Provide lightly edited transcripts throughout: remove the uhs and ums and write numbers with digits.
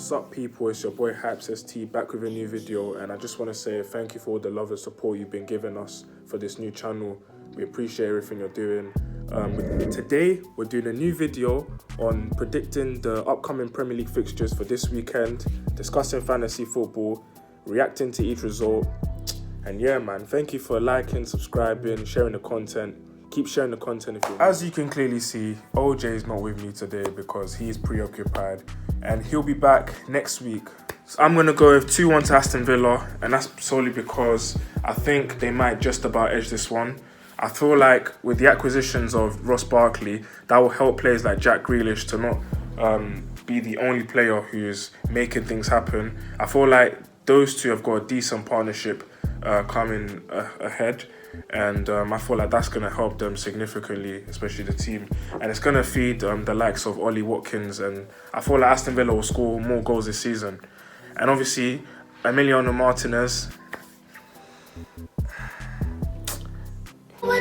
What's up, people? It's your boy Hypes ST back with a new video, and I just want to say thank you for all the love and support you've been giving us for this new channel. We appreciate everything you're doing. Today we're doing a new video on predicting the upcoming Premier League fixtures for this weekend, discussing fantasy football, reacting to each result. And yeah, man, thank you for liking, subscribing, sharing the content. Keep sharing the content if you want. As you can clearly see, OJ is not with me today because he's preoccupied, and he'll be back next week. So I'm going to go with 2-1 to Aston Villa, and that's solely because I think they might just about edge this one. I feel like with the acquisitions of Ross Barkley, that will help players like Jack Grealish to not be the only player who's making things happen. I feel like those two have got a decent partnership coming ahead. And I feel like that's going to help them significantly, especially the team. And it's going to feed the likes of Ollie Watkins. And I feel like Aston Villa will score more goals this season. And obviously, Emiliano Martinez. Oh my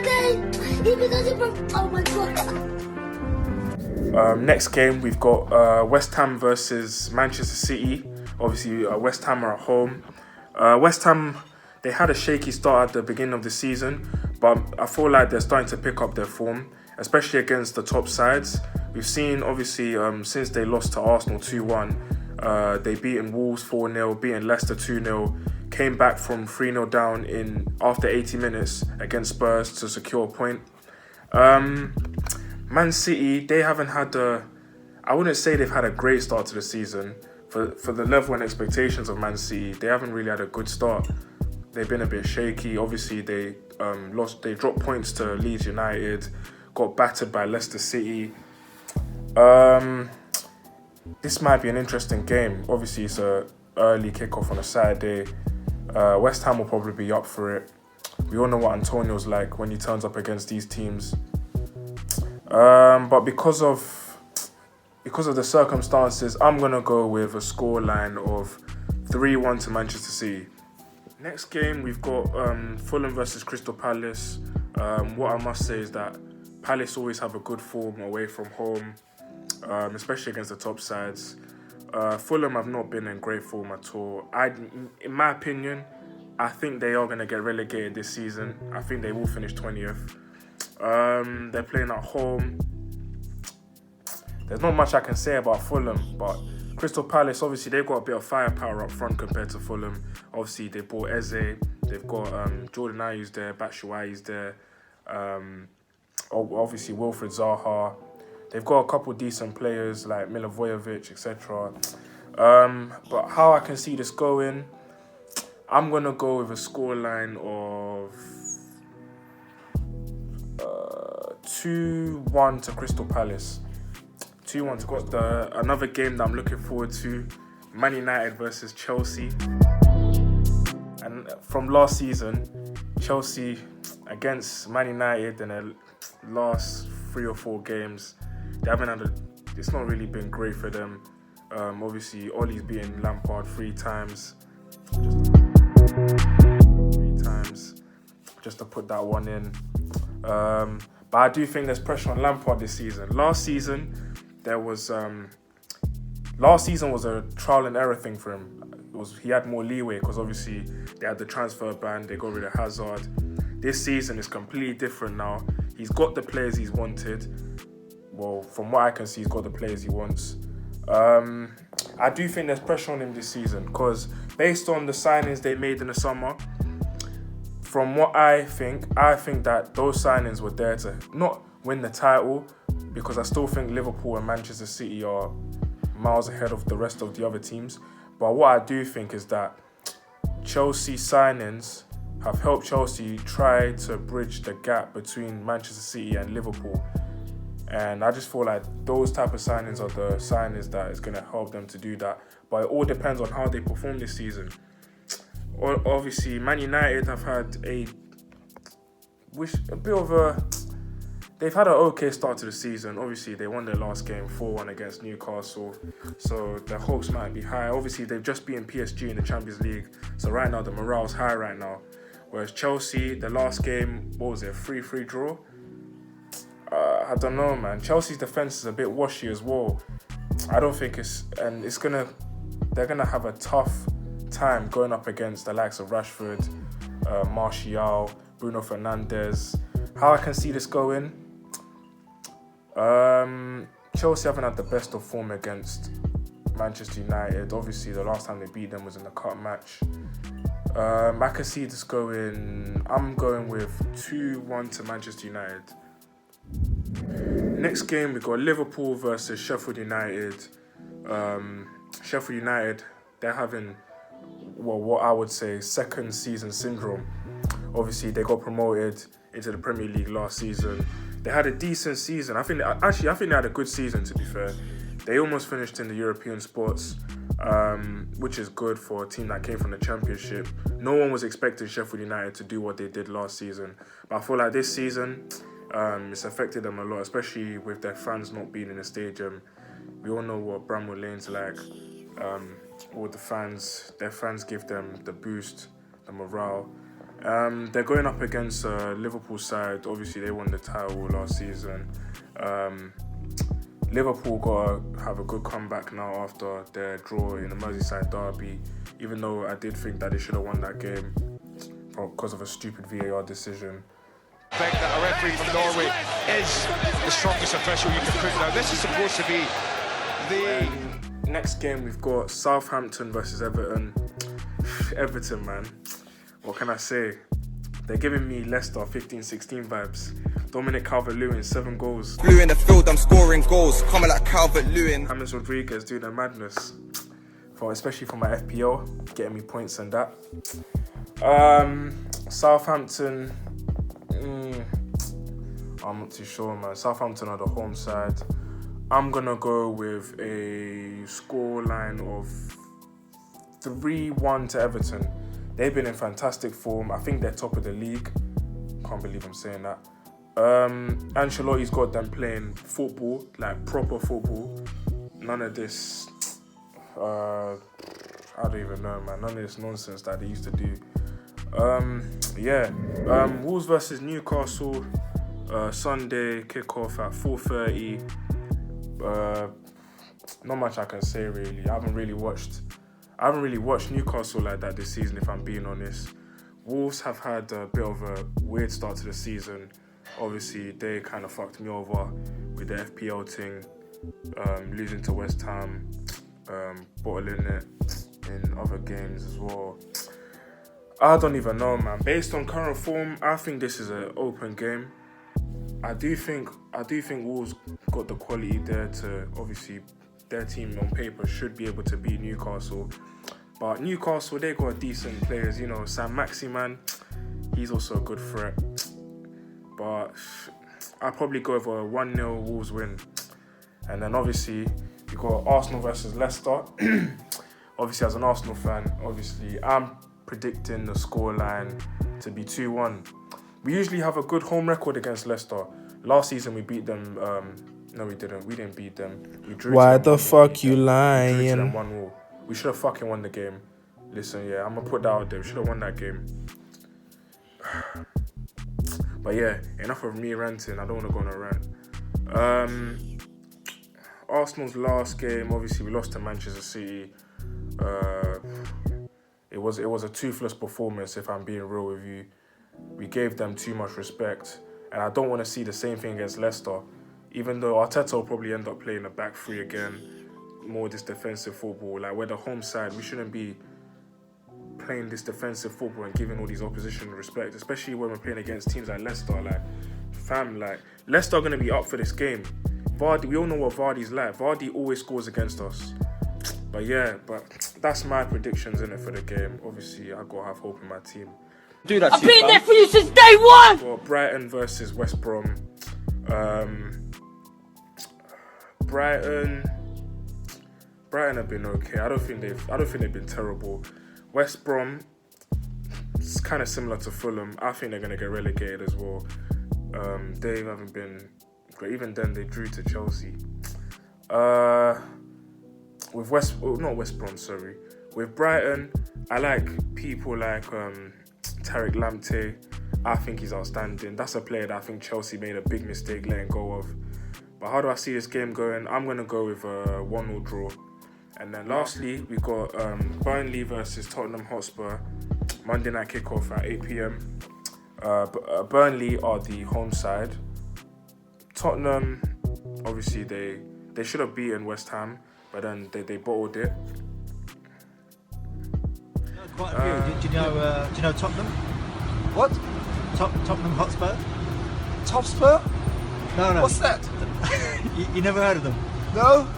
God. Next game, we've got West Ham versus Manchester City. Obviously, West Ham are at home. West Ham, they had a shaky start at the beginning of the season, but I feel like they're starting to pick up their form, especially against the top sides. We've seen, obviously, since they lost to Arsenal 2-1, they beaten Wolves 4-0, beaten Leicester 2-0, came back from 3-0 down after 80 minutes against Spurs to secure a point. Man City, they haven't had I wouldn't say they've had a great start to the season. For the level and expectations of Man City, they haven't really had a good start. They've been a bit shaky. Obviously, they dropped points to Leeds United, got battered by Leicester City. This might be an interesting game. Obviously, it's an early kickoff on a Saturday. West Ham will probably be up for it. We all know what Antonio's like when he turns up against these teams. But because of the circumstances, I'm gonna go with a scoreline of 3-1 to Manchester City. Next game, we've got Fulham versus Crystal Palace. What I must say is that Palace always have a good form away from home, especially against the top sides. Fulham have not been in great form at all. In my opinion, I think they are going to get relegated this season. I think they will finish 20th. They're playing at home. There's not much I can say about Fulham, but Crystal Palace, obviously, they've got a bit of firepower up front compared to Fulham. Obviously, they bought Eze. They've got Jordan Ayew's there, Batshuayi's there. Obviously, Wilfred Zaha. They've got a couple decent players like Milivojevic, etc. But how I can see this going, I'm going to go with a scoreline of 2-1 to Crystal Palace. 2-1 to Crystal. Another game that I'm looking forward to, Man United versus Chelsea. And from last season, Chelsea against Man United in their last 3 or 4 games, they haven't it's not really been great for them. Obviously, Ollie's beaten Lampard 3 times. Just to put that one in. But I do think there's pressure on Lampard this season. Last season was a trial and error thing for him. He had more leeway because obviously they had the transfer ban, they got rid of Hazard. This season is completely different now. He's got the players he's wanted. Well, from what I can see, he's got the players he wants. I do think there's pressure on him this season because based on the signings they made in the summer, from what I think that those signings were there to not win the title, because I still think Liverpool and Manchester City are miles ahead of the rest of the other teams. But what I do think is that Chelsea signings have helped Chelsea try to bridge the gap between Manchester City and Liverpool. And I just feel like those type of signings are the signings that is going to help them to do that. But it all depends on how they perform this season. Obviously, Man United have had they've had an okay start to the season. Obviously, they won their last game 4-1 against Newcastle, so their hopes might be high. Obviously, they've just beaten PSG in the Champions League, so right now the morale's high right now. Whereas Chelsea, the last game, what was it, a 3-3 draw? I don't know, man. Chelsea's defence is a bit washy as well. I don't think it's going to they're going to have a tough time going up against the likes of Rashford, Martial, Bruno Fernandes. How I can see this going? Chelsea haven't had the best of form against Manchester United. Obviously, the last time they beat them was in the cup match. I can see this going... I'm going with 2-1 to Manchester United. Next game, we've got Liverpool versus Sheffield United. Sheffield United, they're having, well, what I would say, second season syndrome. Obviously, they got promoted into the Premier League last season. They had a decent season. I think they had a good season, to be fair. They almost finished in the European spots, which is good for a team that came from the Championship. No one was expecting Sheffield United to do what they did last season. But I feel like this season, it's affected them a lot, especially with their fans not being in the stadium. We all know what Bramall Lane's like. All their fans give them the boost, the morale. They're going up against Liverpool side. Obviously, they won the title last season. Liverpool got to have a good comeback now after their draw in the Merseyside derby, even though I did think that they should have won that game because of a stupid VAR decision. I think that a referee from Norway is the strongest official you can put. Now, this is supposed to be the... Next game, we've got Southampton versus Everton. Everton, man. What can I say? They're giving me Leicester 15-16 vibes. Dominic Calvert-Lewin, 7 goals. Blue in the field, I'm scoring goals. Coming like Calvert-Lewin. James Rodriguez doing a madness. Especially for my FPL, getting me points and that. Southampton, I'm not too sure, man. Southampton are the home side. I'm going to go with a scoreline of 3-1 to Everton. They've been in fantastic form. I think they're top of the league. Can't believe I'm saying that. Ancelotti's got them playing football, like proper football. None of this, I don't even know, man. None of this nonsense that they used to do. Wolves versus Newcastle, Sunday kickoff at 4:30. Not much I can say really. I haven't really watched Newcastle like that this season, if I'm being honest. Wolves have had a bit of a weird start to the season. Obviously, they kind of fucked me over with the FPL thing, losing to West Ham, bottling it in other games as well. I don't even know, man. Based on current form, I think this is an open game. I do think Wolves got the quality there to, obviously, their team on paper should be able to beat Newcastle. But Newcastle, they got decent players, you know. Sam Maximan, he's also a good threat. But I'll probably go with a 1-0 Wolves win. And then obviously, you got Arsenal versus Leicester. Obviously, as an Arsenal fan, I'm predicting the scoreline to be 2-1. We usually have a good home record against Leicester. Last season, we beat them. No, we didn't. We didn't beat them. We drew. Why the fuck you lying? We drew to them 1-1. We should have fucking won the game. Listen, yeah, I'm going to put that out there. We should have won that game. But yeah, enough of me ranting. I don't want to go on a rant. Arsenal's last game, obviously, we lost to Manchester City. It was a toothless performance, if I'm being real with you. We gave them too much respect. And I don't want to see the same thing against Leicester. Even though Arteta will probably end up playing a back three again. More this defensive football. Like, we're the home side. We shouldn't be playing this defensive football and giving all these opposition respect, especially when we're playing against teams like Leicester. Like, fam, like, Leicester are going to be up for this game. Vardy, we all know what Vardy's like. Vardy always scores against us. But yeah, that's my predictions in it for the game. Obviously, I got to have hope in my team. I've been there for you since day one! Got Brighton versus West Brom. Brighton have been okay. I don't think they've been terrible. West Brom, it's kind of similar to Fulham. I think they're going to get relegated as well. They haven't been great. Even then, they drew to Chelsea. With With Brighton, I like people like Tariq Lamptey. I think he's outstanding. That's a player that I think Chelsea made a big mistake letting go of. But how do I see this game going? I'm going to go with a 1-0 draw. And then lastly, we got Burnley versus Tottenham Hotspur, Monday night kickoff at 8 p.m. Burnley are the home side. Tottenham, obviously, they should have beaten West Ham, but then they bottled it. Quite a few. Do you know Tottenham? What? Tottenham Hotspur? Topspur? No. What's that? you never heard of them? No?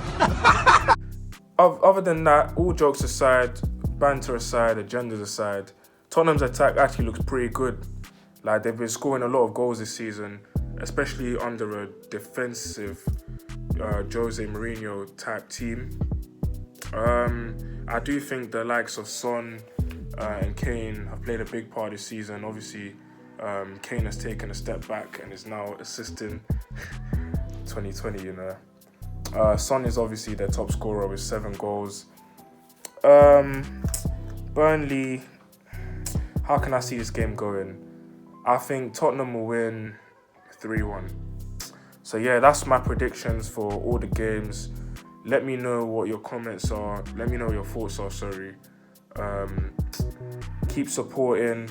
Other than that, all jokes aside, banter aside, agendas aside, Tottenham's attack actually looks pretty good. Like, they've been scoring a lot of goals this season, especially under a defensive Jose Mourinho type team. I do think the likes of Son and Kane have played a big part this season. Obviously, Kane has taken a step back and is now assisting 2020, you know. Son is obviously their top scorer with 7 goals. Burnley, how can I see this game going? I think Tottenham will win 3-1. So yeah, that's my predictions for all the games. Let me know what your comments are. Let me know what your thoughts are, sorry. Keep supporting.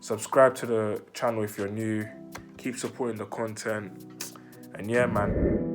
Subscribe to the channel if you're new. Keep supporting the content. And yeah, man.